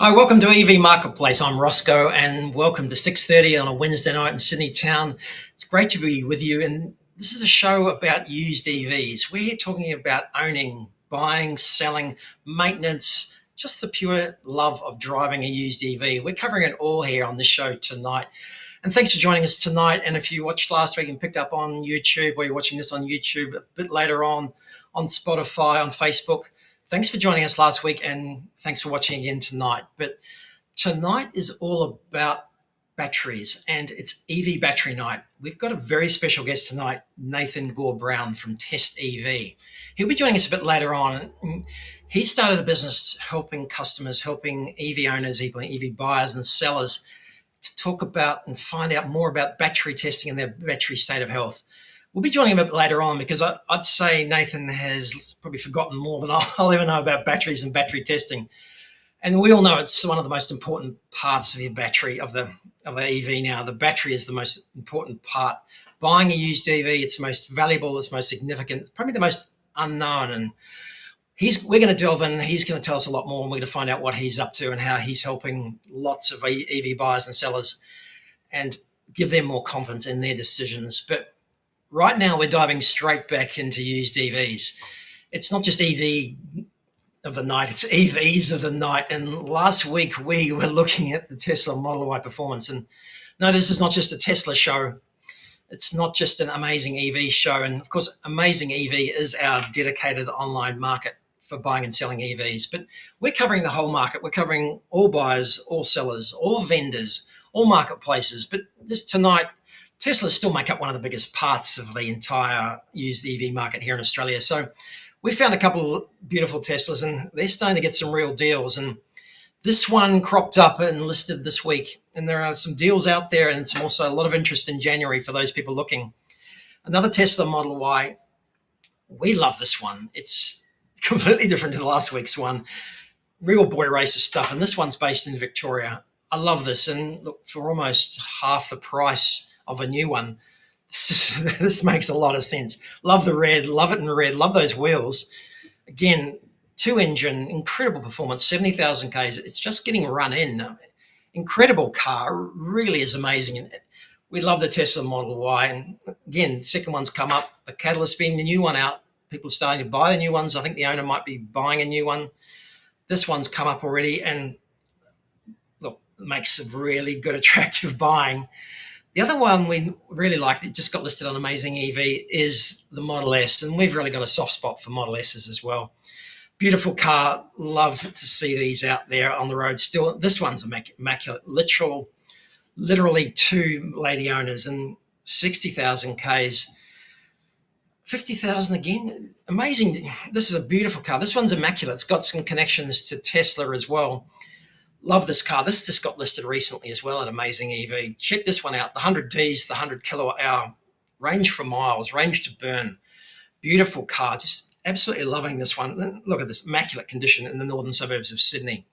Hi, welcome to EV Marketplace. I'm Roscoe, and welcome to 6:30 on a Wednesday night in Sydney town. It's great to be with you, and this is a show about used EVs. We're here talking about owning, buying, selling, maintenance, just the pure love of driving a used EV. We're covering it all here on this show tonight. And thanks for joining us tonight. And if you watched last week and picked up on YouTube, or you're watching this on YouTube a bit later on Spotify, on Facebook, thanks for joining us last week, and thanks for watching again tonight. But tonight is all about batteries, and it's EV battery night. We've got a very special guest tonight, Nathan Gore-Brown from Test EV. He'll be joining us a bit later on. He started a business helping customers, helping EV owners, EV buyers and sellers to talk about and find out more about battery testing and their battery state of health. We'll be joining him a bit later on because I'd say Nathan has probably forgotten more than I'll ever know about batteries and battery testing. And we all know it's one of the most important parts of your battery, of the EV now. The battery is the most important part. Buying a used EV, it's the most valuable, it's most significant, it's probably the most unknown. And we're going to delve in, he's going to tell us a lot more, and we're going to find out what he's up to and how he's helping lots of EV buyers and sellers and give them more confidence in their decisions. But right now, we're diving straight back into used EVs. It's not just EV of the night, it's EVs of the night. And last week, we were looking at the Tesla Model Y performance. And no, this is not just a Tesla show. It's not just an Amazing EV show. And of course, Amazing EV is our dedicated online market for buying and selling EVs. But we're covering the whole market. We're covering all buyers, all sellers, all vendors, all marketplaces. But this tonight, Tesla still make up one of the biggest parts of the entire used EV market here in Australia. So we found a couple of beautiful Teslas, and they're starting to get some real deals. And this one cropped up and listed this week. And there are some deals out there, and some also a lot of interest in January for those people looking. Another Tesla Model Y. We love this one. It's completely different to the last week's one. Real boy racer stuff. And this one's based in Victoria. I love this. And look, for almost half the price of a new one, this makes a lot of sense. Love the red, love it in red, love those wheels. Again, 2-engine, incredible performance, 70,000 Ks. It's just getting run in. Incredible car, really is amazing. We love the Tesla Model Y. And again, the second one's come up, the Catalyst being the new one out. People are starting to buy the new ones. I think the owner might be buying a new one. This one's come up already, and look, it makes a really good, attractive buying. The other one we really like that just got listed on Amazing EV is the Model S, and we've really got a soft spot for Model S's as well. Beautiful car. Love to see these out there on the road still. This one's immaculate. Literally 2 lady owners and 60,000 Ks. 50,000 again. Amazing. This is a beautiful car. This one's immaculate. It's got some connections to Tesla as well. Love this car. This just got listed recently as well at Amazing EV. Check this one out. The 100Ds, the 100 kilowatt hour, range for miles, range to burn. Beautiful car. Just absolutely loving this one. Look at this immaculate condition in the northern suburbs of Sydney.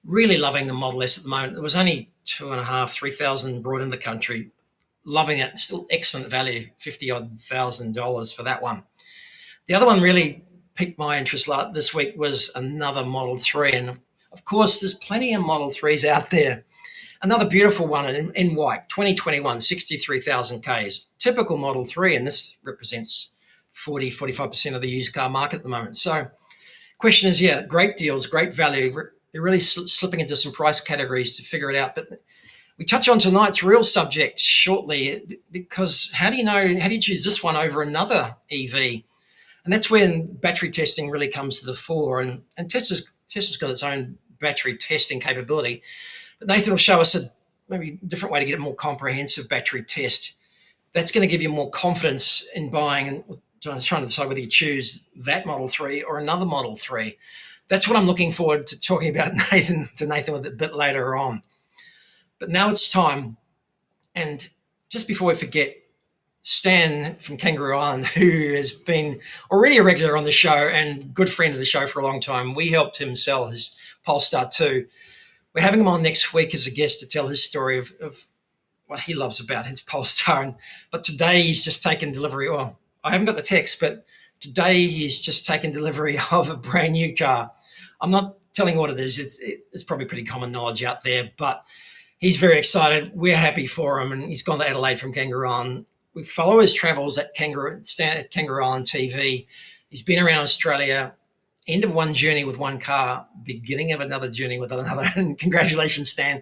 Really loving the Model S at the moment. There was only 2,500, 3,000 brought in the country. Loving it. Still excellent value, $50,000 for that one. The other one really piqued my interest this week was another Model 3. And of course, there's plenty of Model 3s out there. Another beautiful one in white, 2021, 63,000 Ks. Typical Model 3, and this represents 45% of the used car market at the moment. So question is, yeah, great deals, great value. You're really slipping into some price categories to figure it out. But we touch on tonight's real subject shortly, because how do you choose this one over another EV? And that's when battery testing really comes to the fore. And Tesla's got its own battery testing capability. But Nathan will show us a maybe different way to get a more comprehensive battery test. That's going to give you more confidence in buying and trying to decide whether you choose that Model 3 or another Model 3. That's what I'm looking forward to talking about Nathan with a bit later on. But now it's time. And just before we forget, Stan from Kangaroo Island, who has been already a regular on the show and good friend of the show for a long time. We helped him sell his Polestar 2. We're having him on next week as a guest to tell his story of what he loves about his Polestar. But today he's just taken delivery. Well, I haven't got the text, but today he's just taken delivery of a brand new car. I'm not telling what it is, it's probably pretty common knowledge out there, but he's very excited. We're happy for him, and he's gone to Adelaide from Kangaroo Island. We follow his travels at Kangaroo Island TV. He's been around Australia, end of one journey with one car, beginning of another journey with another. And congratulations, Stan.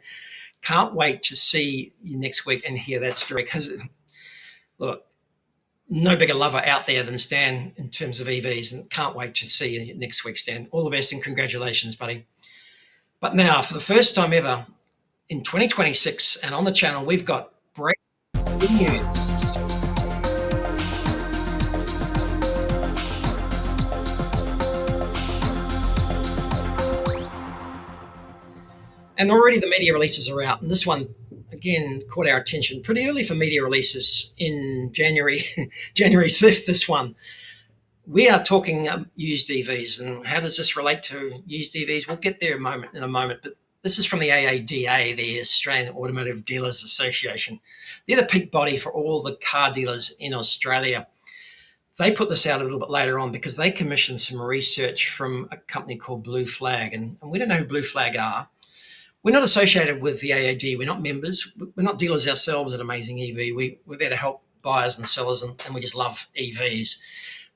Can't wait to see you next week and hear that story, because, look, no bigger lover out there than Stan in terms of EVs, and can't wait to see you next week, Stan. All the best and congratulations, buddy. But now, for the first time ever in 2026 and on the channel, we've got breaking news. And already the media releases are out, and this one again caught our attention pretty early for media releases in January 5th. This one, we are talking used EVs, and how does this relate to used EVs? We'll get there in a moment, but this is from the AADA, the Australian Automotive Dealers Association. They're the peak body for all the car dealers in Australia. They put this out a little bit later on because they commissioned some research from a company called Blue Flag, and we don't know who Blue Flag are. We're not associated with the AAD. We're not members. We're not dealers ourselves at AmazingEV. We're there to help buyers and sellers, and we just love EVs.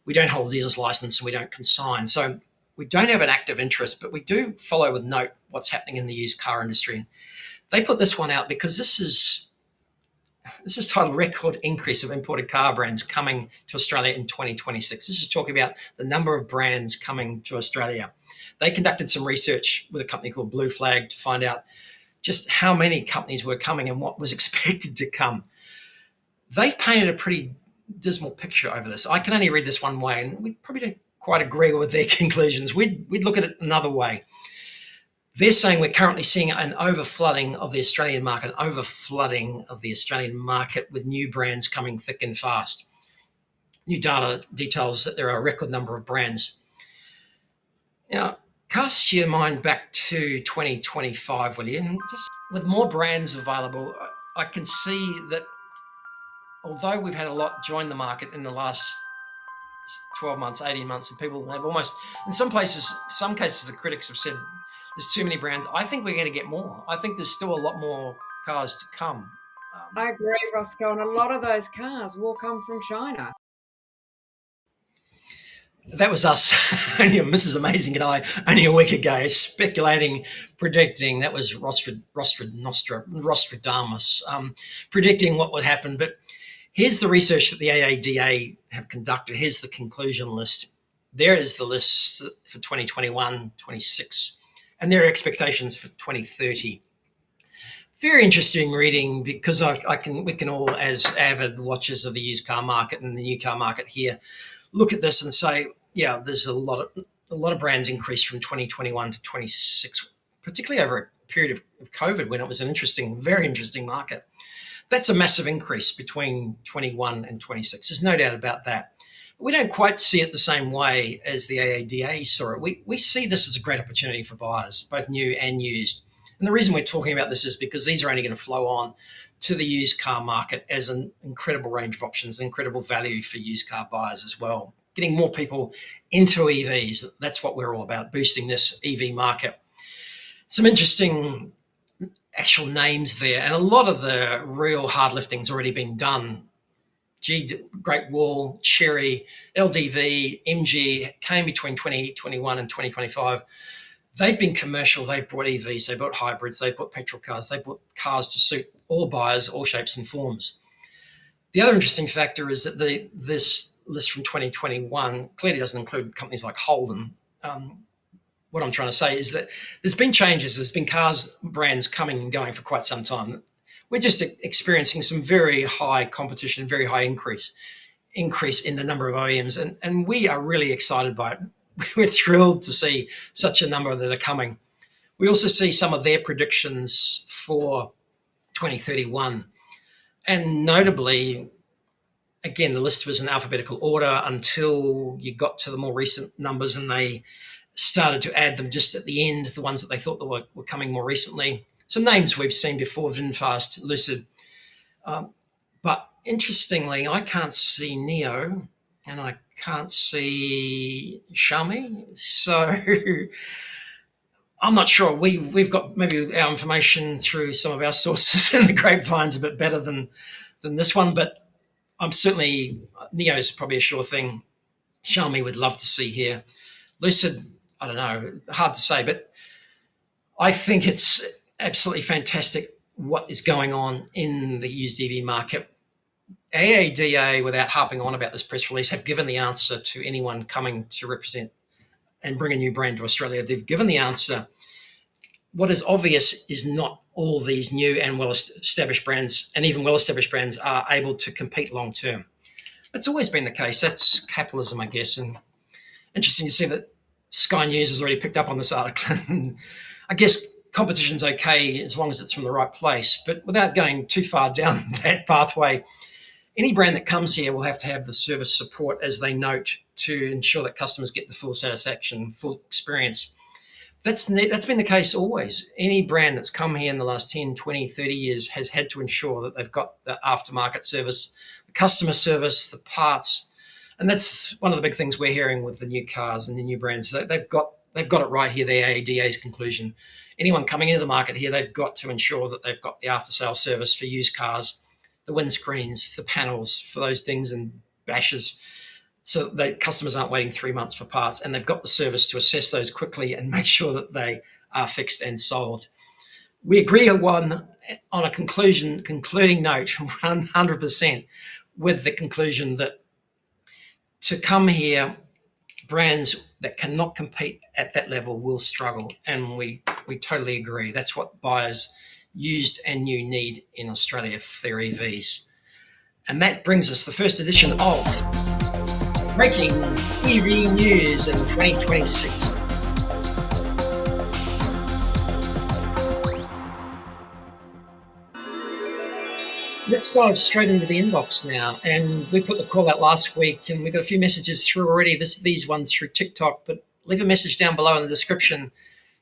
We don't hold a dealer's license, and we don't consign. So we don't have an active interest, but we do follow with note what's happening in the used car industry. They put this one out because this is titled Record Increase of Imported Car Brands Coming to Australia in 2026. This is talking about the number of brands coming to Australia. They conducted some research with a company called Blue Flag to find out just how many companies were coming and what was expected to come. They've painted a pretty dismal picture over this. I can only read this one way, and we probably don't quite agree with their conclusions. We'd look at it another way. They're saying we're currently seeing an overflooding of the Australian market, with new brands coming thick and fast. New data details that there are a record number of brands. Now, cast your mind back to 2025, will you? And just with more brands available, I can see that although we've had a lot join the market in the last 12 months, 18 months, and people have almost, in some cases, the critics have said there's too many brands. I think we're going to get more. I think there's still a lot more cars to come. I agree, Roscoe, and a lot of those cars will come from China. That was us, Mrs. Amazing and I, only a week ago, speculating, predicting. That was Rostradamus, predicting what would happen. But here's the research that the AADA have conducted. Here's the conclusion list. There is the list for 2021, 26, and their expectations for 2030. Very interesting reading, because we can all, as avid watchers of the used car market and the new car market here, look at this and say, yeah, there's a lot of brands increased from 2021 to 26, particularly over a period of COVID when it was very interesting market. That's a massive increase between 21 and 26. There's no doubt about that. We don't quite see it the same way as the AADA saw it. We see this as a great opportunity for buyers, both new and used. And the reason we're talking about this is because these are only going to flow on to the used car market as an incredible range of options, incredible value for used car buyers as well. Getting more people into EVs, that's what we're all about, boosting this EV market. Some interesting actual names there, and a lot of the real hard lifting's already been done. Great Wall, Chery, LDV, MG came between 2021 and 2025. They've been commercial, they've brought EVs, they brought hybrids, they brought petrol cars, they brought cars to suit all buyers, all shapes and forms. The other interesting factor is that this list from 2021 clearly doesn't include companies like Holden. What I'm trying to say is that there's been changes, there's been brands coming and going for quite some time. We're just experiencing some very high competition, very high increase in the number of OEMs, and we are really excited by it. We're thrilled to see such a number that are coming. We also see some of their predictions for 2031. And notably, again, the list was in alphabetical order until you got to the more recent numbers, and they started to add them just at the end, the ones that they thought that were coming more recently. Some names we've seen before, VinFast, Lucid. But interestingly, I can't see Neo and I can't see Xiaomi. So I'm not sure. We've got maybe our information through some of our sources in the grapevines a bit better than this one, but I'm certainly Neo's probably a sure thing. Xiaomi would love to see here. Lucid, I don't know, hard to say, but I think it's absolutely fantastic what is going on in the used EV market. AADA, without harping on about this press release, have given the answer to anyone coming to represent and bring a new brand to Australia. They've given the answer. What is obvious is not all these new and well-established brands, and even well-established brands, are able to compete long-term. That's always been the case. That's capitalism, I guess. And interesting to see that Sky News has already picked up on this article. I guess competition's okay as long as it's from the right place, but without going too far down that pathway, any brand that comes here will have to have the service support, as they note, to ensure that customers get the full satisfaction, full experience. That's been the case always. Any brand that's come here in the last 10, 20, 30 years has had to ensure that they've got the aftermarket service, the customer service, the parts. And that's one of the big things we're hearing with the new cars and the new brands. They've got it right here, the AADA's conclusion. Anyone coming into the market here, they've got to ensure that they've got the after-sales service for used cars, the windscreens, the panels for those dings and bashes, so that customers aren't waiting 3 months for parts, and they've got the service to assess those quickly and make sure that they are fixed and solved. We agree on a concluding note, 100%, with the conclusion that to come here, brands that cannot compete at that level will struggle, and we totally agree. That's what buyers, used and new, need in Australia for their EVs. And that brings us the first edition of Breaking EV News in 2026. Let's dive straight into the inbox now. And we put the call out last week, and we got a few messages through already. These ones through TikTok, but leave a message down below in the description.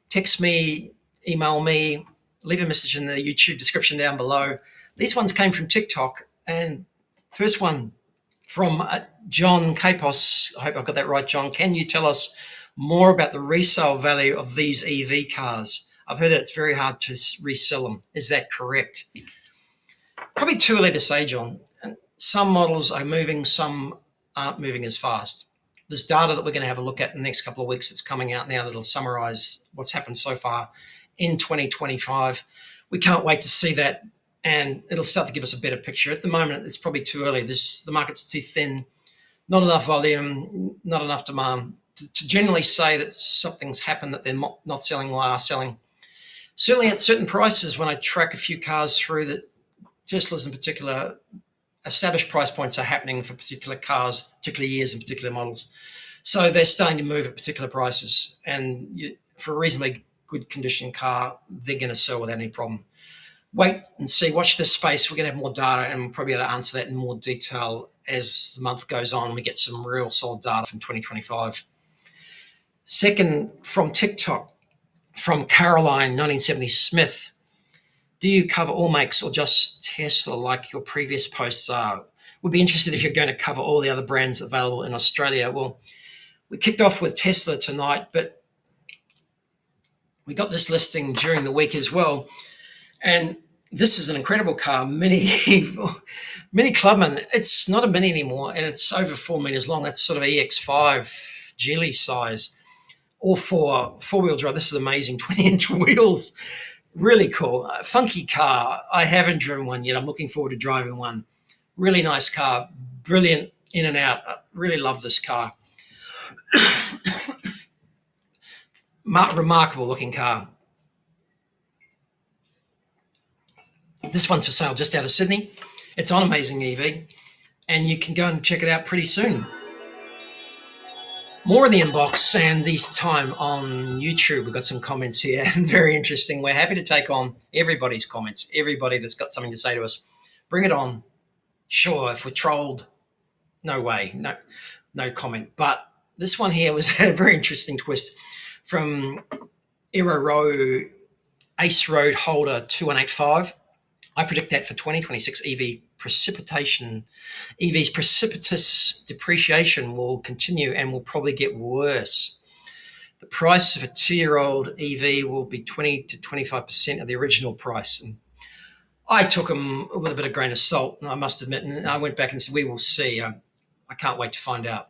Text me, email me, leave a message in the YouTube description down below. These ones came from TikTok, and first one from John Capos. I hope I got that right, John. Can you tell us more about the resale value of these EV cars? I've heard that it's very hard to resell them. Is that correct? Probably too early to say, John. Some models are moving, some aren't moving as fast. There's data that we're going to have a look at in the next couple of weeks that's coming out now that'll summarise what's happened so far in 2025. We can't wait to see that, and it'll start to give us a better picture. At the moment, it's probably too early. The market's too thin, not enough volume, not enough demand to generally say that something's happened, that they're not selling or are selling. Certainly at certain prices, when I track a few cars through, that Teslas in particular, established price points are happening for particular cars, particular years and particular models. So they're starting to move at particular prices, and for a reasonably good condition car, they're going to sell without any problem. Wait and see, watch this space. We're going to have more data, and we'll probably be able to answer that in more detail as the month goes on. We get some real solid data from 2025. Second, from TikTok, from Caroline 1970 Smith. Do you cover all makes or just Tesla like your previous posts are? Would be interested if you're going to cover all the other brands available in Australia. Well, we kicked off with Tesla tonight, but we got this listing during the week as well. And this is an incredible car, Mini Clubman. It's not a Mini anymore, and it's over 4 meters long. That's sort of EX5 Geely size, all four-wheel drive. This is amazing, 20-inch wheels. Really cool. Funky car. I haven't driven one yet. I'm looking forward to driving one. Really nice car. Brilliant in and out. I really love this car. Remarkable looking car. This one's for sale just out of Sydney. It's on AmazingEV, and you can go and check it out pretty soon. More in the inbox, and this time on YouTube. We've got some comments here, and very interesting. We're happy to take on everybody's comments, everybody that's got something to say to us. Bring it on. Sure, if we're trolled, no way, no comment. But this one here was a very interesting twist from Aero Row Ace Road Holder 2185. I predict that for 2026 EV's precipitous depreciation will continue and will probably get worse. The price of a 2-year-old EV will be 20 to 25% of the original price. And I took them with a bit of grain of salt, I must admit, and I went back and said, we will see. I can't wait to find out.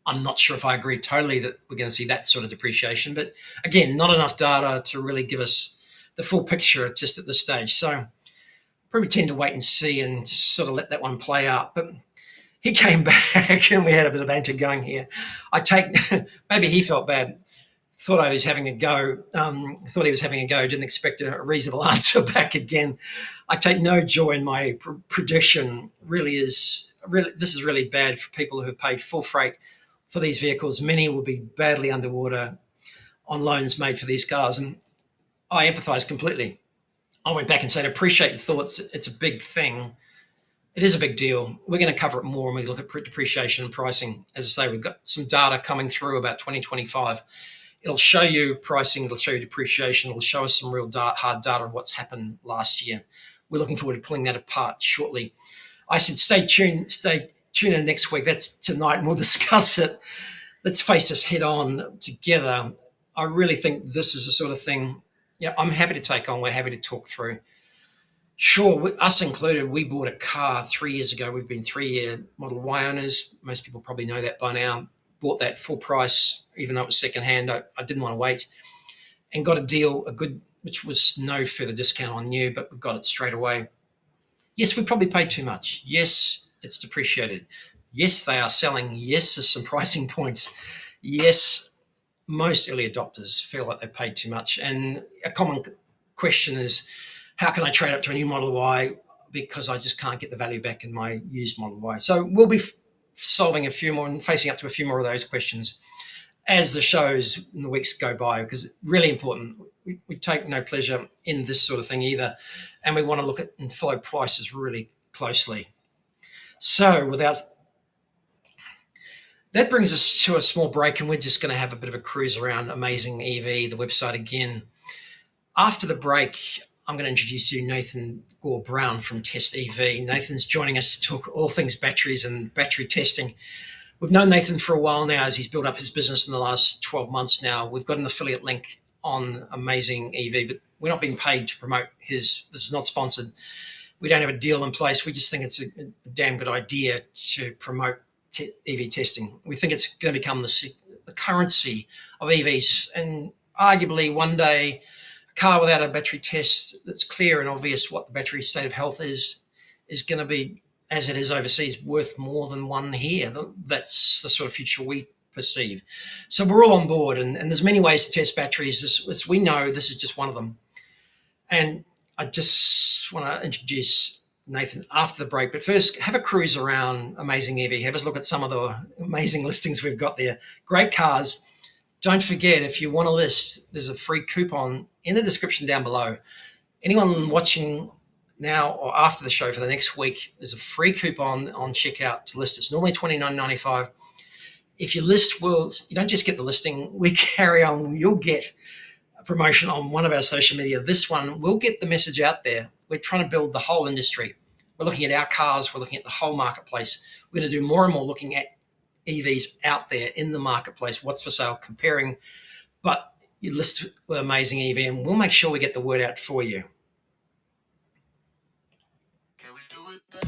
I'm not sure if I agree totally that we're going to see that sort of depreciation, but again, not enough data to really give us the full picture just at this stage. So probably tend to wait and see and just sort of let that one play out. But he came back and we had a bit of banter going here. Maybe he felt bad, thought I was having a go, thought he was having a go, didn't expect a reasonable answer back again. I take no joy in my prediction. This is really bad for people who have paid full freight for these vehicles. Many will be badly underwater on loans made for these cars. And I empathise completely. I went back and said, appreciate your thoughts. It's a big thing. It is a big deal. We're going to cover it more when we look at depreciation and pricing. As I say, we've got some data coming through about 2025. It'll show you pricing, it'll show you depreciation, it'll show us some real hard data of what's happened last year. We're looking forward to pulling that apart shortly. I said, stay tuned in next week. That's tonight, and we'll discuss it. Let's face this head on together. I really think this is the sort of thing, I'm happy to take on. We're happy to talk through. Sure, us included, we bought a car 3 years ago. We've been 3-year Model Y owners. Most people probably know that by now. Bought that full price, even though it was secondhand. I didn't want to wait, and got a deal, which was no further discount on new, but we got it straight away. Yes, we probably paid too much. Yes, it's depreciated. Yes, they are selling. Yes, there's some pricing points. Yes, most early adopters feel like they paid too much. And a common question is, how can I trade up to a new Model Y because I just can't get the value back in my used Model Y? So we'll be solving a few more and facing up to a few more of those questions as the shows and the weeks go by, because it's really important. We take no pleasure in this sort of thing either, and we want to look at and follow prices really closely. So that brings us to a small break, and we're just going to have a bit of a cruise around AmazingEV, the website again. After the break, I'm going to introduce you Nathan Gore-Brown from Test EV. Nathan's joining us to talk all things batteries and battery testing. We've known Nathan for a while now as he's built up his business in the last 12 months now. We've got an affiliate link on AmazingEV, but we're not being paid to promote this is not sponsored. We don't have a deal in place. We just think it's a damn good idea to promote EV testing. We think it's going to become the currency of EVs, and arguably one day a car without a battery test that's clear and obvious what the battery state of health is going to be, as it is overseas, worth more than one here. That's the sort of future we perceive. So we're all on board, and there's many ways to test batteries. As we know, this is just one of them. And I just want to introduce Nathan after the break, but first have a cruise around AmazingEV. Have a look at some of the amazing listings we've got there. Great cars. Don't forget, if you want to list, there's a free coupon in the description down below. Anyone watching now or after the show for the next week, there's a free coupon on checkout to list. It's normally $29.95. If you list, you don't just get the listing. We carry on. You'll get a promotion on one of our social media. This one, we'll get the message out there. We're trying to build the whole industry. We're looking at our cars. We're looking at the whole marketplace. We're going to do more and more looking at EVs out there in the marketplace, what's for sale, comparing. But you list with AmazingEV, and we'll make sure we get the word out for you. Can we do it?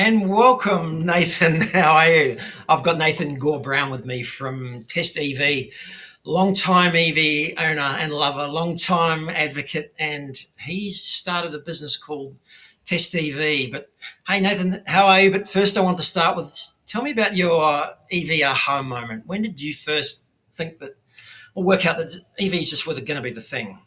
And welcome, Nathan. How are you? I've got Nathan Gore-Brown with me from Test EV, long-time EV owner and lover, long-time advocate, and he's started a business called Test EV. But hey, Nathan, how are you? But first, I want to start with tell me about your EV aha moment. When did you first think that, or work out that EVs just were going to be the thing?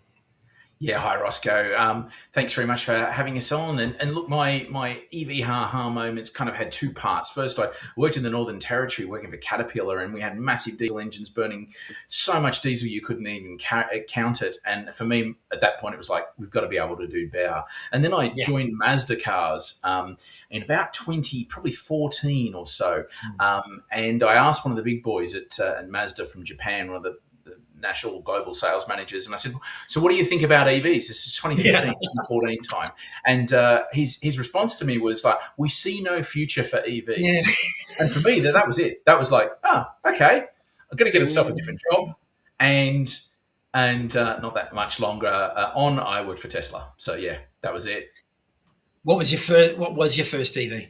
Yeah, hi Roscoe. Thanks very much for having us on. And look, my EV ha moments kind of had two parts. First, I worked in the Northern Territory working for Caterpillar, and we had massive diesel engines burning so much diesel you couldn't even count it. And for me, at that point, it was like, we've got to be able to do better. And then I joined Mazda Cars in about 2014 or so. And I asked one of the big boys at Mazda from Japan, one of the national global sales managers, and I said, so what do you think about EVs? This is 2015, 2014 time. And his response to me was like, we see no future for EVs. Yeah. And for me, that was it. That was like, okay, I'm going to get myself a different job. And not that much longer on, I worked for Tesla. So yeah, that was it. What was your first EV?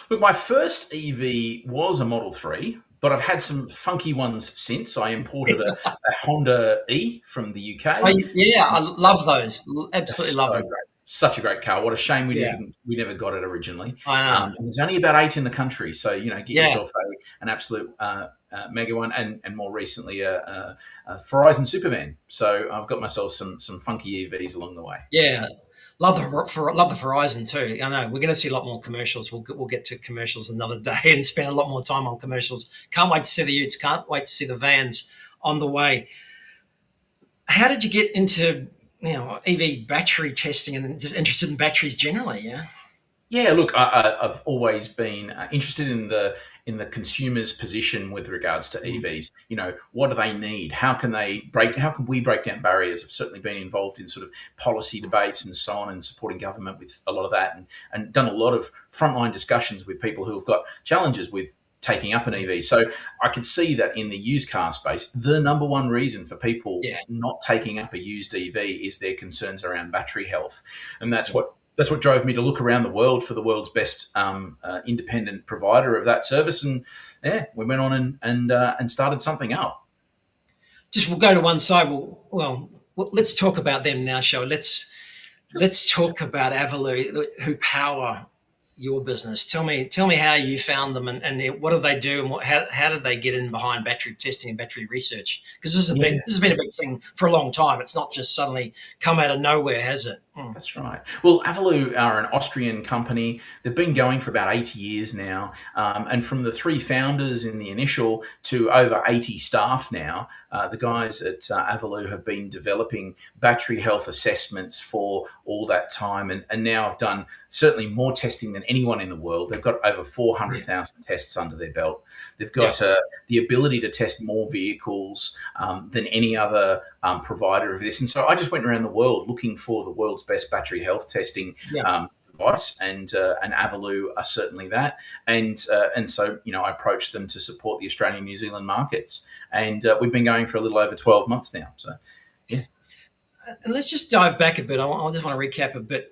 Look, my first EV was a Model 3. But I've had some funky ones since. I imported a Honda E from the UK. I love those. Absolutely love them. Great. Such a great car. What a shame we never got it originally. I know. There's only about 8 in the country, so get yourself an absolute mega one, and more recently a Verizon Supervan. So I've got myself some funky EVs along the way. Yeah. Love the Verizon too. I know we're going to see a lot more commercials. We'll get to commercials another day and spend a lot more time on commercials. Can't wait to see the utes. Can't wait to see the vans on the way. How did you get into EV battery testing and just interested in batteries generally? Yeah. Yeah, look, I've always been interested in the consumer's position with regards to EVs. What do they need? How can we break down barriers? I've certainly been involved in sort of policy debates and so on, and supporting government with a lot of that, and done a lot of frontline discussions with people who have got challenges with taking up an EV. So I could see that in the used car space, the number one reason for people not taking up a used EV is their concerns around battery health. And that's what drove me to look around the world for the world's best independent provider of that service. And we went on and started something up. We'll go to one side. Well, let's talk about them now, shall we? Let's talk about Aviloo, who power your business. Tell me how you found them, and what do they do, and how did they get in behind battery testing and battery research? Because this has been a big thing for a long time. It's not just suddenly come out of nowhere, has it? That's right. Well, Aviloo are an Austrian company. They've been going for about 80 years now. And from the 3 founders in the initial to over 80 staff now, the guys at Aviloo have been developing battery health assessments for all that time. And now have done certainly more testing than anyone in the world. They've got over 400,000 tests under their belt. They've got the ability to test more vehicles than any other provider of this. And so I just went around the world looking for the world's best battery health testing device, and Aviloo are certainly that. And so I approached them to support the Australian New Zealand markets, and we've been going for a little over 12 months now. So yeah. And let's just dive back a bit. I just want to recap a bit,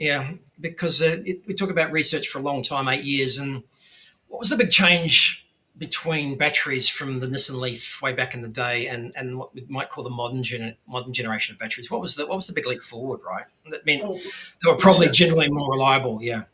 because we talk about research for a long time, 8 years, and what was the big change between batteries from the Nissan Leaf way back in the day and what we might call the modern generation of batteries? What was the big leap forward, right? That meant they were probably generally more reliable. Yeah.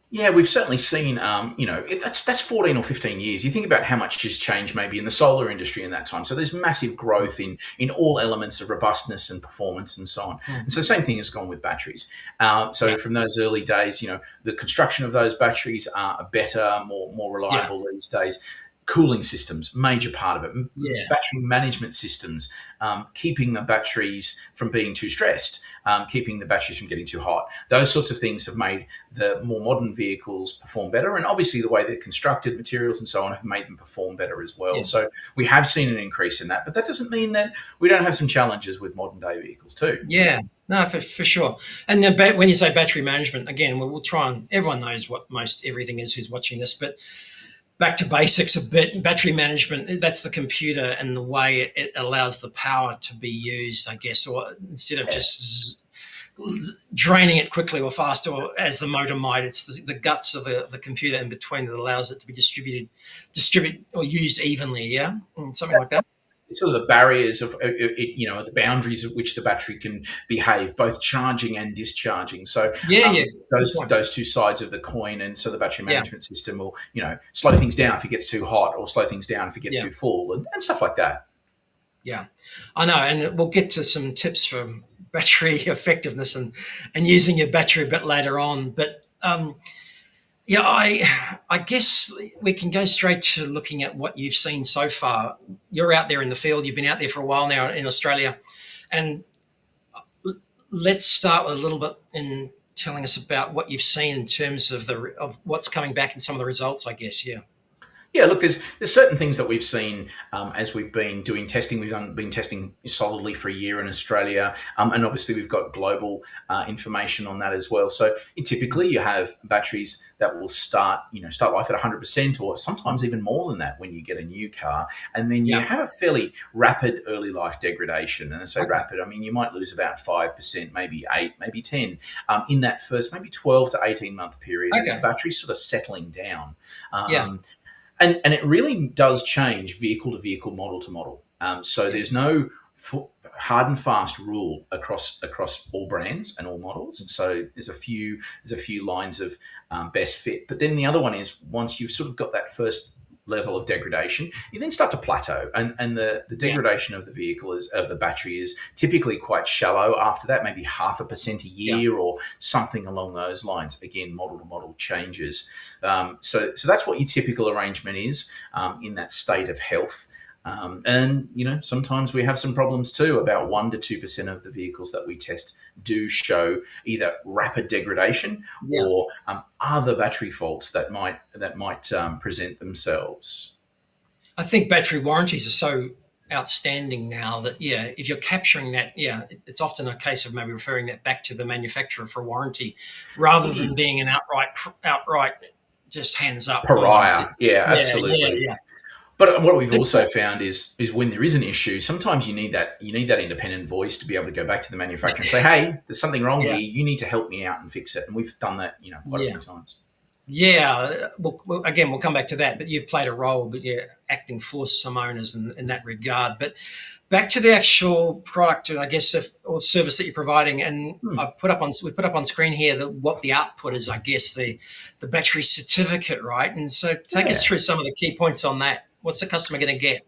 Yeah, we've certainly seen, that's 14 or 15 years. You think about how much has changed maybe in the solar industry in that time. So there's massive growth in all elements of robustness and performance and so on. And so the same thing has gone with batteries. From those early days, the construction of those batteries are better, more reliable these days. Cooling systems, major part of it. Battery management systems, keeping the batteries from being too stressed, keeping the batteries from getting too hot. Those sorts of things have made the more modern vehicles perform better. And obviously the way they're constructed, materials and so on, have made them perform better as well. Yeah. So we have seen an increase in that, but that doesn't mean that we don't have some challenges with modern day vehicles too. Yeah. No, for sure. And then when you say battery management, again, we'll try and everyone knows what most everything is who's watching this, but back to basics a bit, battery management, that's the computer and the way it allows the power to be used, I guess, or instead of just draining it quickly or faster, or as the motor might. It's the guts of the computer in between that allows it to be distribute or used evenly. Yeah, something like that. It's sort of the barriers of the boundaries at which the battery can behave, both charging and discharging. So those two sides of the coin, and so the battery management system will slow things down if it gets too hot, or slow things down if it gets too full, and stuff like that. Yeah, I know, and we'll get to some tips for battery effectiveness and using your battery a bit later on. But I guess we can go straight to looking at what you've seen so far. You're out there in the field. You've been out there for a while now in Australia, and let's start with a little bit in telling us about what you've seen in terms of of what's coming back in some of the results, I guess. Yeah. Yeah, look, there's certain things that we've seen as we've been doing testing. We've been testing solidly for a year in Australia, and obviously we've got global information on that as well. So typically you have batteries that will start life at 100%, or sometimes even more than that when you get a new car, and then you have a fairly rapid early life degradation. And I say rapid, I mean you might lose about 5%, maybe 8, maybe 10 in that first maybe 12 to 18 month period as the battery's sort of settling down. And it really does change vehicle to vehicle, model to model. So there's no hard and fast rule across all brands and all models. And so there's a few lines of best fit. But then the other one is, once you've sort of got that first level of degradation, you then start to plateau, and the degradation of the vehicle of the battery is typically quite shallow after that, maybe 0.5% a year or something along those lines. Again, model to model changes. So that's what your typical arrangement is in that state of health. And sometimes we have some problems too. About 1% to 2% of the vehicles that we test do show either rapid degradation or other battery faults that might present themselves. I think battery warranties are so outstanding now that if you're capturing that, it's often a case of maybe referring that back to the manufacturer for warranty rather than being an outright just hands up pariah. Absolutely. Yeah. But what we've also found is when there is an issue, sometimes you need that independent voice to be able to go back to the manufacturer and say, "Hey, there's something wrong here. You need to help me out and fix it." And we've done that, quite a few times. Yeah. Well, again, we'll come back to that. But you've played a role, but you're acting for some owners in that regard. But back to the actual product, I guess, or service that you're providing. And we put up on screen here what the output is. I guess the battery certificate, right? And so take us through some of the key points on that. What's the customer going to get?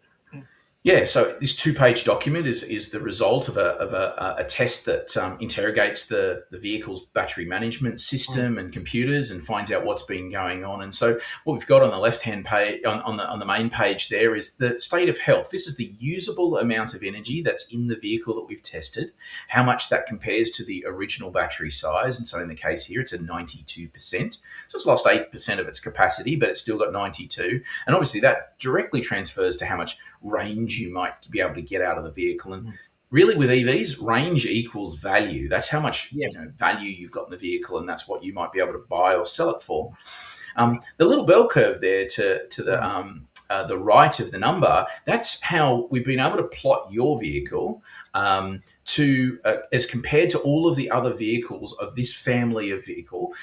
Yeah, so this 2-page document is the result of a test that interrogates the vehicle's battery management system and computers and finds out what's been going on. And so what we've got on the left-hand page, on the main page there, is the state of health. This is the usable amount of energy that's in the vehicle that we've tested, how much that compares to the original battery size. And so in the case here, it's a 92%. So it's lost 8% of its capacity, but it's still got 92. And obviously that directly transfers to how much range you might be able to get out of the vehicle. And really with EVs, range equals value. That's how much value you've got in the vehicle, and that's what you might be able to buy or sell it for. The little bell curve there to the right of the number, that's how we've been able to plot your vehicle as compared to all of the other vehicles of this family of vehicle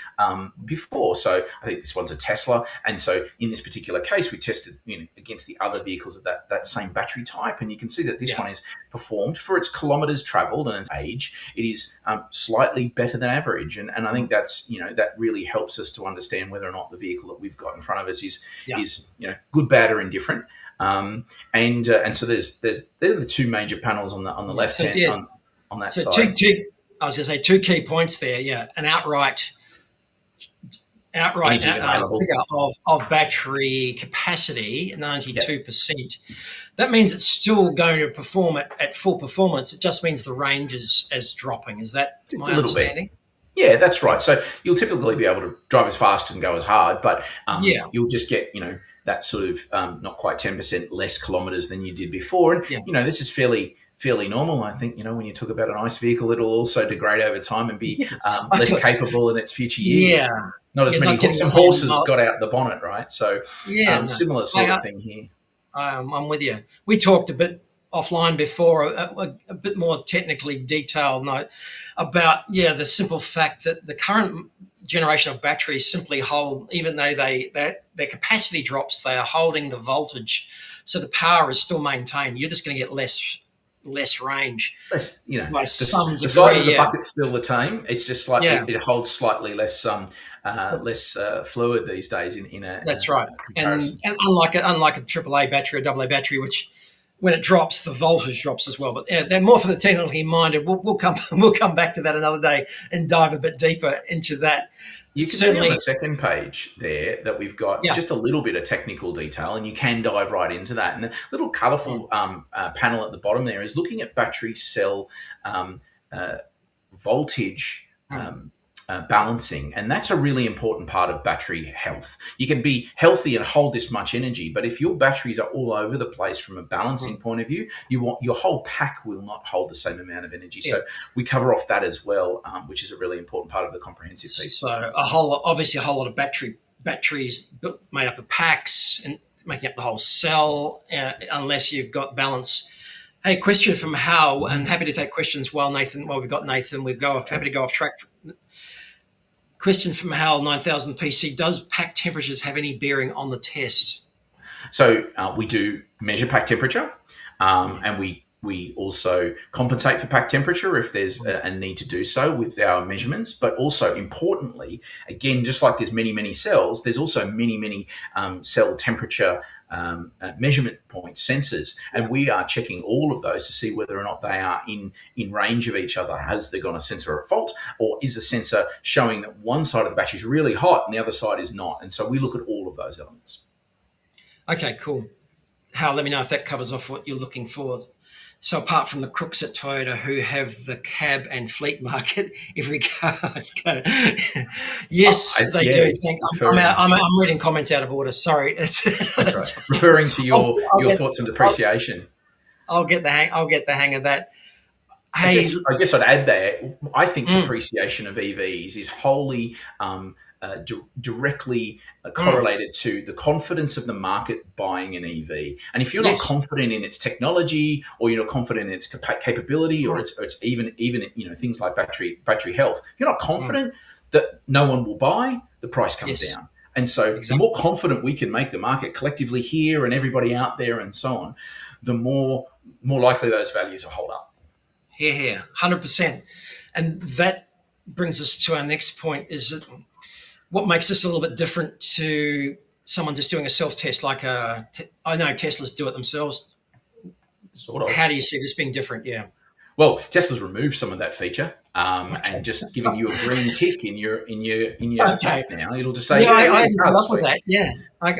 before. So I think this one's a Tesla, and so in this particular case, we tested against the other vehicles of that same battery type, and you can see that this one is performed for its kilometres travelled and its age. It is slightly better than average, and I think that's that really helps us to understand whether or not the vehicle that we've got in front of us is good, bad, or indifferent. And so there's the two major panels on the left hand on that side. I was going to say 2 key points there. Yeah, an outright figure of battery capacity, 92%. That means it's still going to perform at full performance. It just means the range is dropping. Is that my understanding? Yeah, that's right. So you'll typically be able to drive as fast and go as hard, but you'll just get that sort of not quite 10% less kilometres than you did before. And this is fairly normal. I think when you talk about an ICE vehicle, it'll also degrade over time and be less capable in its future years. Yeah. Not as many horses got out the bonnet, right? So similar sort of thing here. I'm with you. We talked a bit offline before a bit more technically detailed note about the simple fact that the current generation of batteries simply hold, even though their capacity drops, they are holding the voltage, so the power is still maintained. You're just going to get less range. Less, By the some degree, size of the bucket's still the same. It's just slightly, Yeah. it holds slightly less fluid these days in a That's right. comparison. And unlike a AAA battery or AA battery, which when it drops, the voltage drops as well. But they're more for the technically minded. We'll come back to that another day and dive a bit deeper into that. You can see on the second page there that we've got just a little bit of technical detail, and you can dive right into that. And the little colourful panel at the bottom there is looking at battery cell voltage balancing, and that's a really important part of battery health. You can be healthy and hold this much energy, but if your batteries are all over the place from a balancing point of view, your whole pack will not hold the same amount of energy. So we cover off that as well, which is a really important part of the comprehensive piece. So a whole lot of batteries made up of packs and making up the whole cell, unless you've got balance. Hey, question from Hal, and happy to take questions while we've got Nathan. Happy to go off track. Question from Hal 9000 PC: does pack temperatures have any bearing on the test? So we do measure pack temperature, and we also compensate for pack temperature if there's a need to do so with our measurements. But also importantly, again, just like there's many cells, there's also many cell temperature measurement point sensors, and we are checking all of those to see whether or not they are in range of each other. Has there got a sensor at fault, or is the sensor showing that one side of the battery is really hot and the other side is not? And so we look at all of those elements. Okay, cool. Hal, let me know if that covers off what you're looking for. So apart from the crooks at Toyota who have the cab and fleet market, every car is going to... Yes, they do. I'm reading comments out of order. Sorry. That's right. Referring to your thoughts on depreciation. I'll get the hang of that. Hey, I guess I'd add there, I think depreciation of EVs is wholly directly correlated to the confidence of the market buying an EV. And if you're not confident in its technology, or you're not confident in its capability, or it's even things like battery health, if you're not confident that no one will buy, the price comes down. And so the more confident we can make the market collectively here and everybody out there and so on, the more likely those values will hold up. Here, 100%. And that brings us to our next point, is that what makes this a little bit different to someone just doing a self-test, I know Teslas do it themselves. Sort of. How do you see this being different? Yeah. Well, Tesla's removed some of that feature and just giving you a green tick in your app now. It'll just say, I love with that. Yeah. I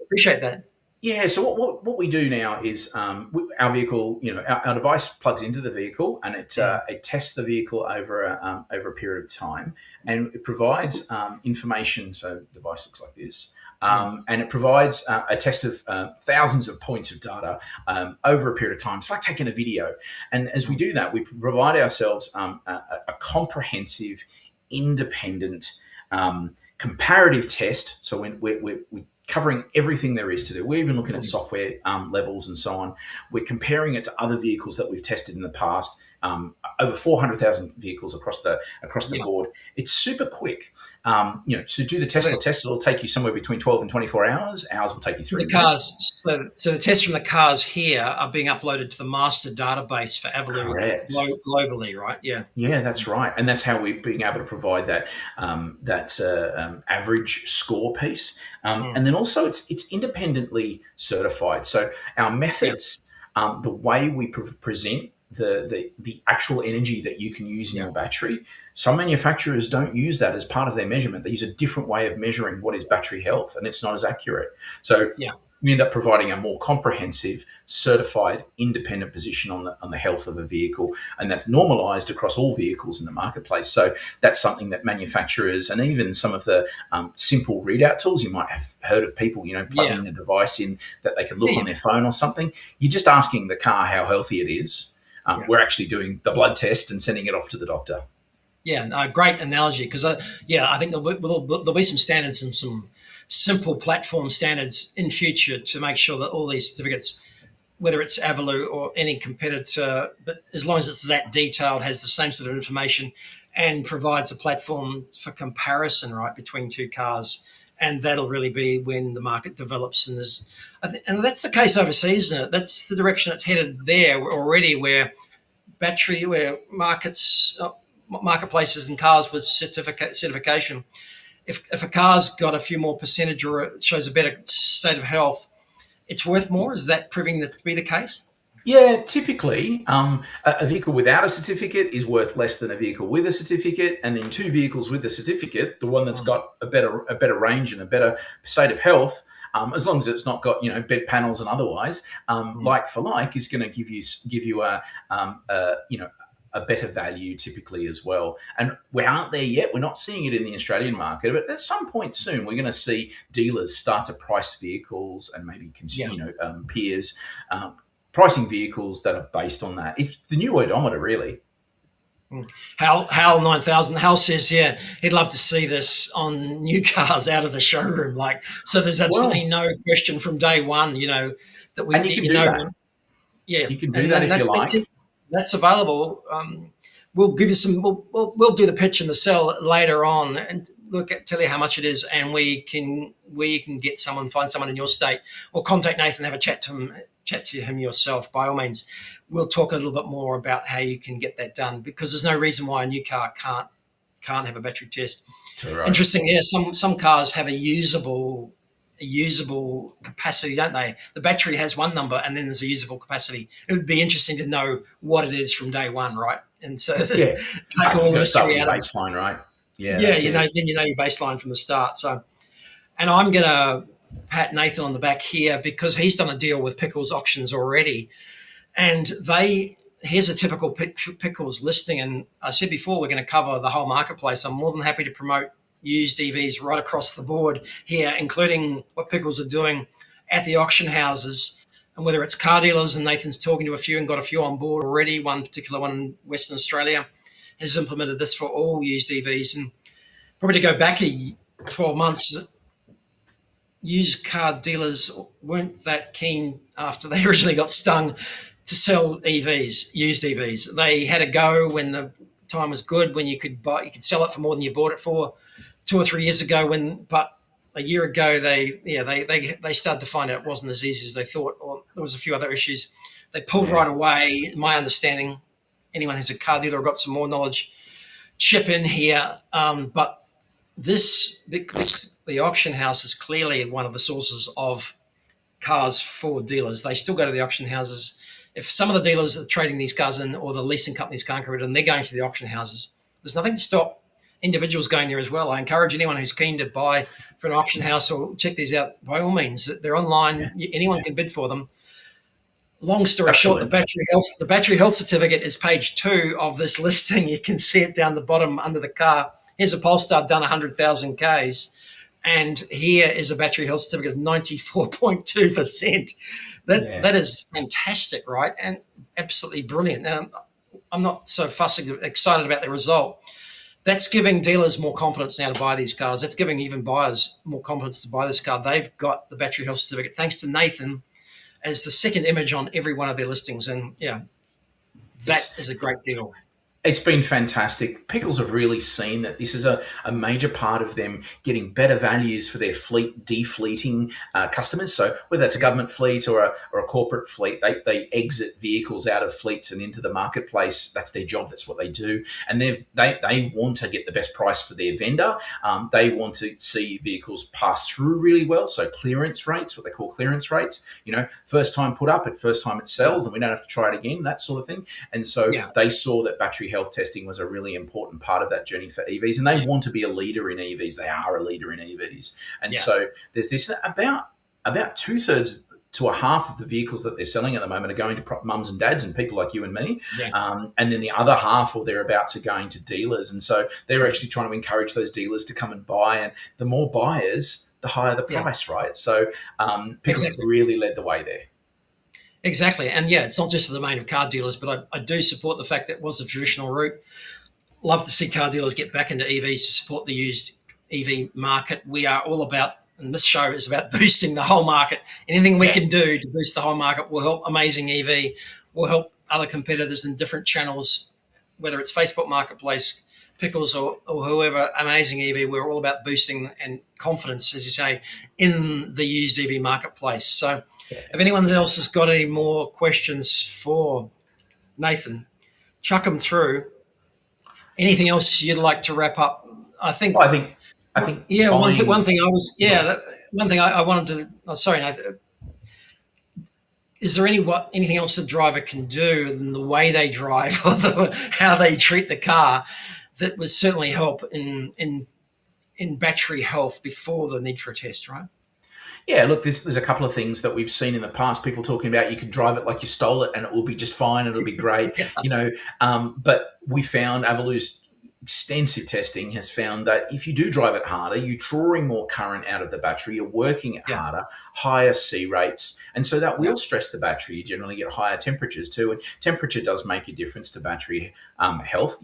appreciate that. Yeah, so what we do now is our vehicle, our device plugs into the vehicle, and it tests the vehicle over a period of time, and it provides information. So the device looks like this, and it provides a test of thousands of points of data over a period of time. It's like taking a video, and as we do that, we provide ourselves a comprehensive, independent, comparative test. So when we're covering everything there is to do. We're even looking at software levels and so on. We're comparing it to other vehicles that we've tested in the past, over 400,000 vehicles across the board. It's super quick. So do the Tesla test. It'll take you somewhere between 12 and 24 hours. Ours will take you 3 minutes. So the tests from the cars here are being uploaded to the master database for Aviloo globally, right? Yeah. Yeah, that's right. And that's how we're being able to provide that average score piece. And then also it's independently certified. So our methods, the way we present the actual energy that you can use in your battery, some manufacturers don't use that as part of their measurement. They use a different way of measuring what is battery health, and it's not as accurate. So we end up providing a more comprehensive, certified, independent position on the health of a vehicle, and that's normalized across all vehicles in the marketplace. So that's something that manufacturers, and even some of the simple readout tools, you might have heard of people, plugging a device in that they can look on their phone or something. You're just asking the car how healthy it is. We're actually doing the blood test and sending it off to the doctor. Yeah, great analogy, because I think there'll be some standards and some simple platform standards in future to make sure that all these certificates whether it's Aviloo or any competitor, but as long as it's that detailed, has the same sort of information, and provides a platform for comparison, right, between two cars. And that'll really be when the market develops. And that's the case overseas, isn't it? That's the direction it's headed there already, where marketplaces and cars with certification. If a car's got a few more percentage or it shows a better state of health, it's worth more. Is that proving that to be the case? Yeah, typically, a vehicle without a certificate is worth less than a vehicle with a certificate, and then two vehicles with a certificate, the one that's got a better range and a better state of health, as long as it's not got bed panels and otherwise, like for like, is going to give you a better value typically as well. And we aren't there yet. We're not seeing it in the Australian market, but at some point soon, we're going to see dealers start to price vehicles and maybe peers. Pricing vehicles that are based on that. It's the new odometer, really. Hal 9000, Hal says, yeah, he'd love to see this on new cars out of the showroom. So there's absolutely no question from day one, that we need to know. Yeah, you can do that if you like. That's available. We'll give you some. We'll do the pitch and the sell later on, and tell you how much it is, and we can find someone in your state, or contact Nathan, have a chat to him yourself. By all means, we'll talk a little bit more about how you can get that done, because there's no reason why a new car can't have a battery test. Right. Interesting. Yeah, some cars have a usable capacity, don't they? The battery has one number, and then there's a usable capacity. It would be interesting to know what it is from day one, right? And so take all the mystery out of baseline, right? Yeah, then you know your baseline from the start. So, and I'm going to pat Nathan on the back here, because he's done a deal with Pickles Auctions already, and here's a typical Pickles listing. And I said before, we're going to cover the whole marketplace. I'm more than happy to promote used EVs right across the board here, including what Pickles are doing at the auction houses, and whether it's car dealers, and Nathan's talking to a few and got a few on board already. One particular one in Western Australia has implemented this for all used EVs. And probably to go back 12 months, used car dealers weren't that keen after they originally got stung to sell used EVs. They had a go when the time was good, when you could sell it for more than you bought it for 2 or 3 years ago. But a year ago, they started to find out it wasn't as easy as they thought, or there was a few other issues. They pulled right away. My understanding, anyone who's a car dealer or got some more knowledge, chip in here. But the auction house is clearly one of the sources of cars for dealers. They still go to the auction houses. If some of the dealers are trading these cars in, or the leasing companies can't get rid of them, they're going to the auction houses. There's nothing to stop individuals going there as well. I encourage anyone who's keen to buy for an auction house or check these out, by all means. They're online. Anyone can bid for them. Long story short, the battery health certificate is page 2 of this listing. You can see it down the bottom under the car. Here's a Polestar done 100,000 Ks, and here is a battery health certificate of 94.2%. That is fantastic, right? And absolutely brilliant. Now, I'm not so excited about the result. That's giving dealers more confidence now to buy these cars. That's giving even buyers more confidence to buy this car. They've got the battery health certificate, thanks to Nathan, as the second image on every one of their listings. And that is a great deal. It's been fantastic. Pickles have really seen that this is a major part of them getting better values for their fleet, defleeting customers. So whether that's a government fleet or a corporate fleet, they exit vehicles out of fleets and into the marketplace. That's their job. That's what they do. And they want to get the best price for their vendor. They want to see vehicles pass through really well. So clearance rates, what they call clearance rates, first time put up, first time it sells, and we don't have to try it again, that sort of thing. And so they saw that battery health testing was a really important part of that journey for EVs, and they want to be a leader in EVs. They are a leader in EVs. And so there's this about 2/3 to a half of the vehicles that they're selling at the moment are going to mums and dads and people like you and me. And then the other half or thereabouts are going to dealers. And so they're actually trying to encourage those dealers to come and buy. And the more buyers, the higher the price, right? So Pickles really led the way there. Exactly. And it's not just the domain of car dealers, but I do support the fact that it was the traditional route. Love to see car dealers get back into EVs to support the used EV market. We are all about and this show is about boosting the whole market. Anything we Yeah. can do to boost the whole market will help AmazingEV, will help other competitors in different channels, whether it's Facebook Marketplace, Pickles, or whoever. AmazingEV, we're all about boosting and confidence, as you say, in the used EV marketplace. So if anyone else has got any more questions for Nathan, chuck them through. Anything else you'd like to wrap up? I think. Well, I think. Yeah, one thing I was. Yeah, Yeah. one thing I wanted to. Oh, sorry, Nathan. Is there anything else the driver can do than the way they drive or how they treat the car that would certainly help in battery health before the need for a test, right? Yeah, look, there's a couple of things that we've seen in the past. People talking about you can drive it like you stole it and it will be just fine. It'll be great, But we found Aviloo's extensive testing has found that if you do drive it harder, you're drawing more current out of the battery. You're working it harder, higher C rates, and so that will stress the battery. You generally get higher temperatures too, and temperature does make a difference to battery health.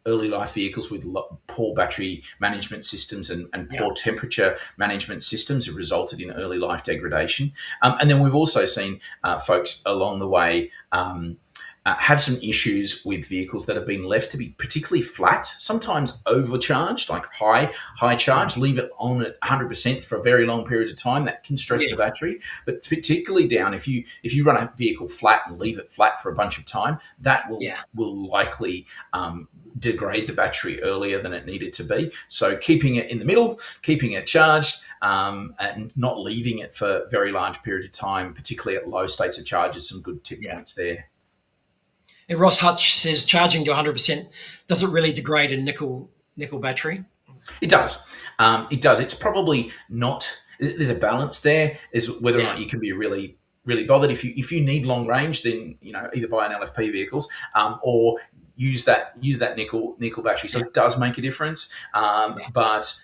Early life vehicles with poor battery management systems and poor temperature management systems have resulted in early life degradation. And then we've also seen folks along the way have some issues with vehicles that have been left to be particularly flat, sometimes overcharged, like high charge, leave it on at 100% for very long periods of time. That can stress the battery, but particularly down if you run a vehicle flat and leave it flat for a bunch of time, that will likely degrade the battery earlier than it needed to be. So keeping it in the middle, keeping it charged, and not leaving it for very large periods of time, particularly at low states of charge, is some good tip points there. And Ross Hutch says charging to 100% does it really degrade a nickel battery? It does. It does. It's probably not. There's a balance there, is whether or not you can be really bothered. If you need long range, then either buy an LFP vehicles or use that nickel battery. So it does make a difference. But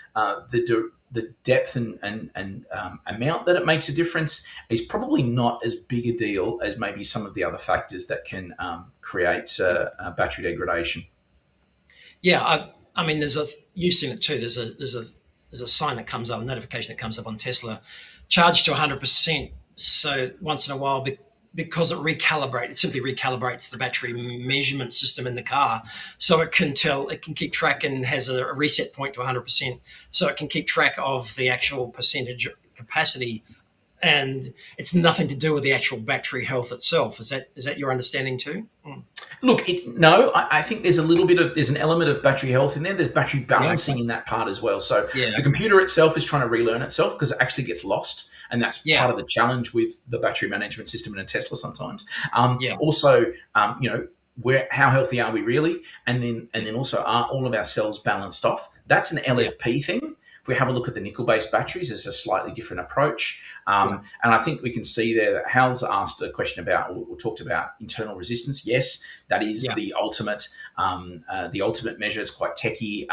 the depth and amount that it makes a difference is probably not as big a deal as maybe some of the other factors that can create battery degradation. Yeah, I mean, you've seen it too. There's a sign that comes up, a notification that comes up on Tesla, charge to 100%. So once in a while, because it simply recalibrates the battery measurement system in the car, so it can keep track and has a reset point to 100%, so it can keep track of the actual percentage capacity, and it's nothing to do with the actual battery health itself. Is that your understanding too? Look, I think there's an element of battery health in there. There's battery balancing in that part as well. So the computer itself is trying to relearn itself because it actually gets lost. And that's part of the challenge with the battery management system in a Tesla sometimes. Also, how healthy are we really? And then also, are all of our cells balanced off? That's an LFP thing. If we have a look at the nickel-based batteries, it's a slightly different approach. And I think we can see there that Hal's asked a question about, or talked about internal resistance. Yes, that is the ultimate measure. It's quite techie,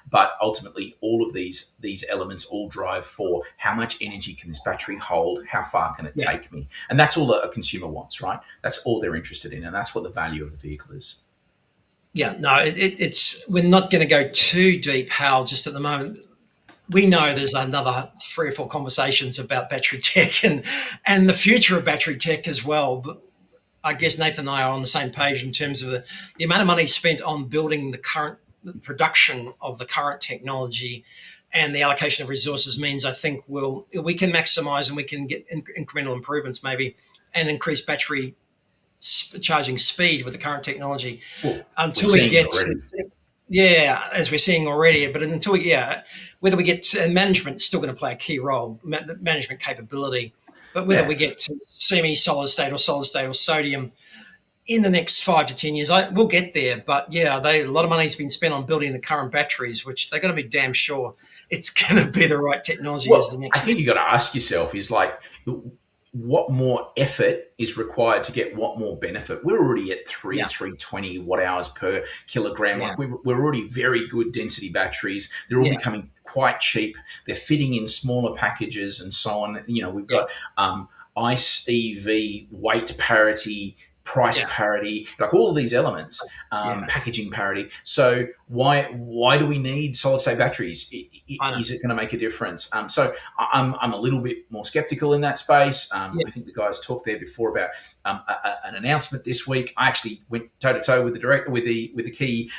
but ultimately all of these elements all drive for how much energy can this battery hold, how far can it take me? And that's all that a consumer wants, right? That's all they're interested in, and that's what the value of the vehicle is. Yeah, no, it's we're not going to go too deep, Hal, just at the moment. We know there's another 3 or 4 conversations about battery tech and the future of battery tech as well. But I guess Nathan and I are on the same page in terms of the amount of money spent on building the current production of the current technology, and the allocation of resources means I think we can maximize and we can get incremental improvements maybe and increase battery charging speed with the current technology until we get as we're seeing already. But until whether we get to, and management's still going to play a key role, management capability, but whether we get to semi-solid state or solid state or sodium in the next 5 to 10 years, we'll get there. But a lot of money's been spent on building the current batteries, which they're going to be damn sure it's going to be the right technology as the next. I think you've got to ask yourself is what more effort is required to get what more benefit? We're already at 320 watt hours per kilogram. We're already very good density batteries. They're all becoming quite cheap. They're fitting in smaller packages and so on. We've got ICE EV weight parity price parity, like all of these elements, packaging parity. So why do we need solid state batteries? Is it going to make a difference? So I'm a little bit more skeptical in that space. I think the guys talked there before about an announcement this week. I actually went toe to toe with the director, with the key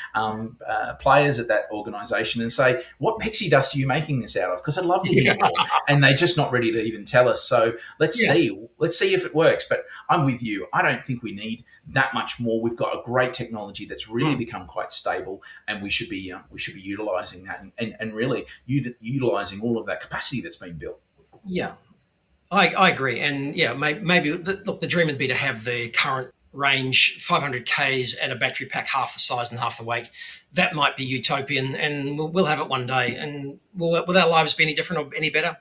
players at that organisation, and say, what pixie dust are you making this out of? Because I'd love to hear more. And they're just not ready to even tell us. So let's see if it works. But I'm with you. I don't think we need that much more. We've got a great technology that's really become quite stable, and we should be utilising that and really utilising all of that capacity that's been built. Yeah, I agree. And maybe look, the dream would be to have the current range 500 Ks at a battery pack half the size and half the weight. That might be utopian, and we'll have it one day. And will our lives be any different or any better?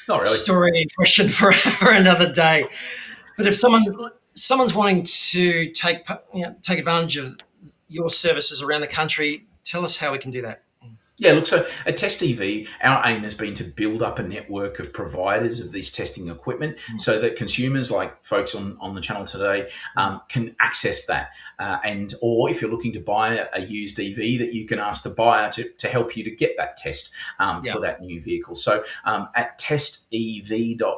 Not really. Story and question for another day. But if someone's wanting to take advantage of your services around the country, tell us how we can do that. Yeah, look, so at Test EV, our aim has been to build up a network of providers of this testing equipment so that consumers, like folks on the channel today, can access that. Or if you're looking to buy a used EV, that you can ask the buyer to help you to get that test for that new vehicle. So at testev.co,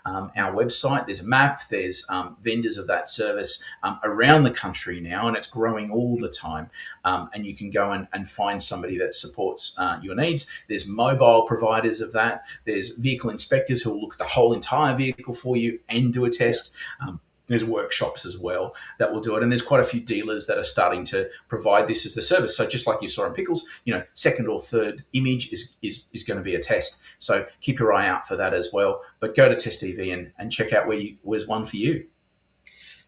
our website, there's a map, there's vendors of that service around the country now, and it's growing all the time. And you can go and find somebody that supports your needs. There's mobile providers of that. There's vehicle inspectors who will look at the whole entire vehicle for you and do a test. There's workshops as well that will do it. And there's quite a few dealers that are starting to provide this as the service. So just like you saw in Pickles, second or third image is going to be a test. So keep your eye out for that as well. But go to Test EV and check out where's one for you.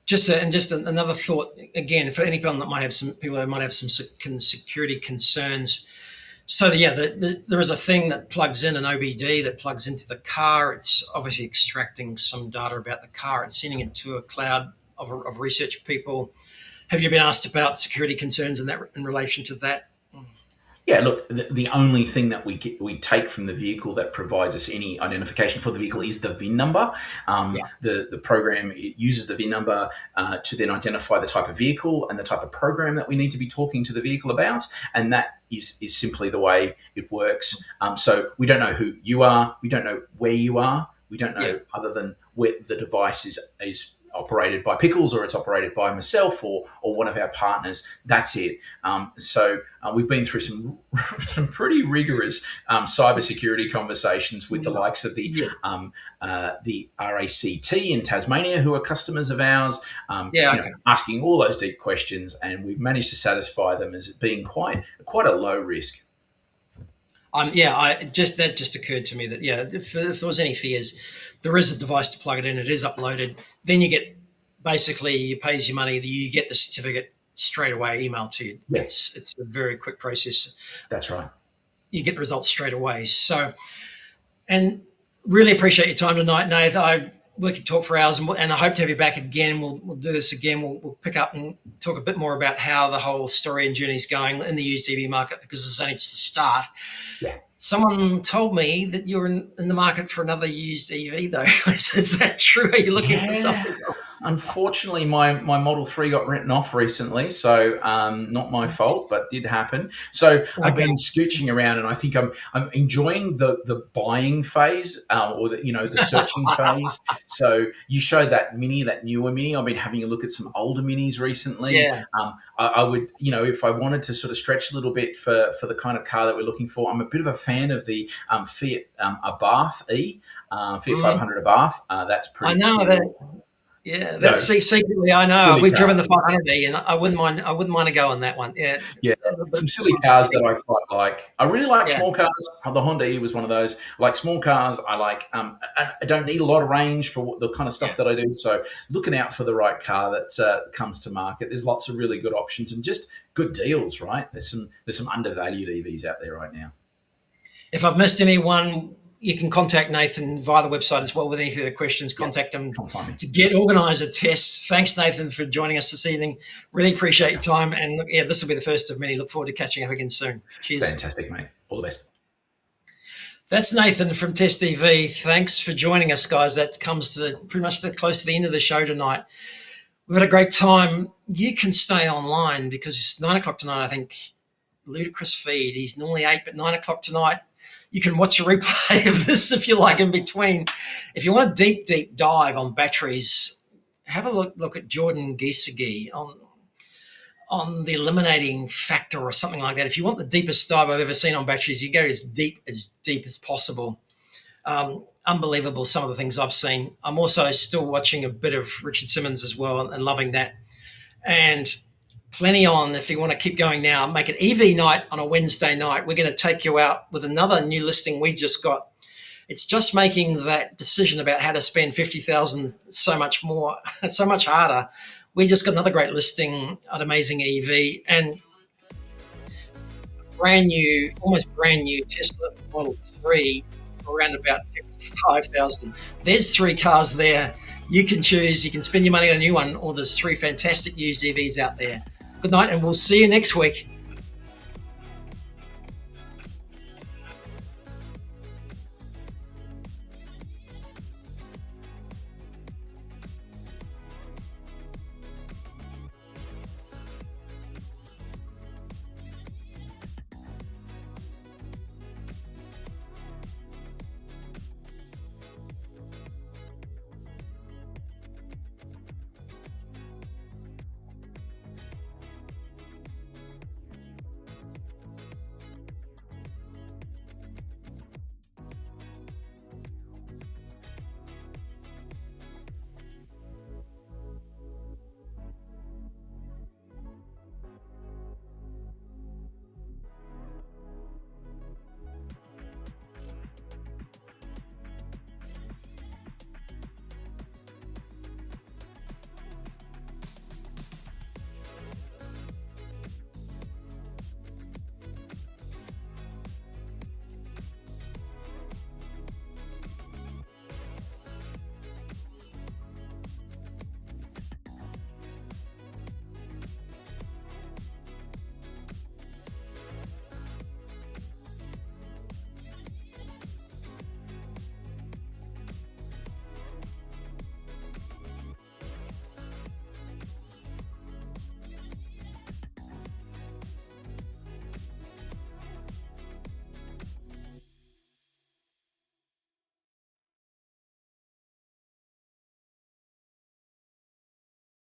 Just another thought again for anyone that might have some security concerns. So there is a thing that plugs in, an OBD that plugs into the car. It's obviously extracting some data about the car and sending it to a cloud of research people. Have you been asked about security concerns in relation to that? Yeah, look, the only thing that we take from the vehicle that provides us any identification for the vehicle is the VIN number. The program uses the VIN number to then identify the type of vehicle and the type of program that we need to be talking to the vehicle about, and that is simply the way it works. So we don't know who you are, we don't know where you are, we don't know other than where the device is operated by Pickles or it's operated by myself or one of our partners. That's it. So we've been through some pretty rigorous cybersecurity conversations with the likes of the RACT in Tasmania, who are customers of ours, asking all those deep questions, and we've managed to satisfy them as it being quite a low risk. That just occurred to me that if there was any fears, there is a device to plug it in. It is uploaded. Then you get you pays your money. You get the certificate straight away emailed to you. Yes. It's a very quick process. That's right. You get the results straight away. So, and really appreciate your time tonight, Nath. We could talk for hours, and I hope to have you back again. We'll do this again. We'll pick up and talk a bit more about how the whole story and journey is going in the used EV market, because this is only just the start. Yeah. Someone told me that you're in the market for another used EV, though. Is that true? Are you looking for something? Unfortunately, my Model 3 got written off recently, so not my fault, but did happen. So I've been scooching around, and I think I'm enjoying the buying phase or the searching phase. So you showed that newer Mini. I've been having a look at some older Minis recently. Yeah. I would, if I wanted to sort of stretch a little bit for the kind of car that we're looking for, I'm a bit of a fan of the Fiat Abarth E, Fiat 500 Abarth. That's pretty. I know cool. that. Yeah, that's secretly I know. Really We've driven the 500E, and I wouldn't mind a go on that one. Yeah, some silly cars that I quite like. I really like small cars. The Honda E was one of those. I like small cars. I like. I don't need a lot of range for the kind of stuff that I do. So looking out for the right car that comes to market. There's lots of really good options and just good deals. Right? There's some undervalued EVs out there right now. If I've missed anyone, you can contact Nathan via the website as well with any further questions. Contact him to get organised a test. Thanks, Nathan, for joining us this evening. Really appreciate your time. And this will be the first of many. Look forward to catching up again soon. Cheers. Fantastic, mate. All the best. That's Nathan from Test EV. Thanks for joining us, guys. That comes to pretty much close to the end of the show tonight. We've had a great time. You can stay online because it's 9 o'clock tonight, I think. Ludicrous feed. He's normally 8, but 9 o'clock tonight. You can watch a replay of this if you like in between. If you want a deep dive on batteries, have a look at Jordan Giesecke on the eliminating factor or something like that. If you want the deepest dive I've ever seen on batteries, you go as deep as possible. Unbelievable, some of the things I've seen. I'm also still watching a bit of Richard Simmons as well and loving that. And plenty on if you want to keep going now. Make it EV night on a Wednesday night. We're going to take you out with another new listing we just got. It's just making that decision about how to spend 50,000 so much more, so much harder. We just got another great listing at AmazingEV and almost brand new Tesla Model 3 for around about 55,000. There's 3 cars there. You can choose. You can spend your money on a new one, or there's 3 fantastic used EVs out there. Good night, and we'll see you next week.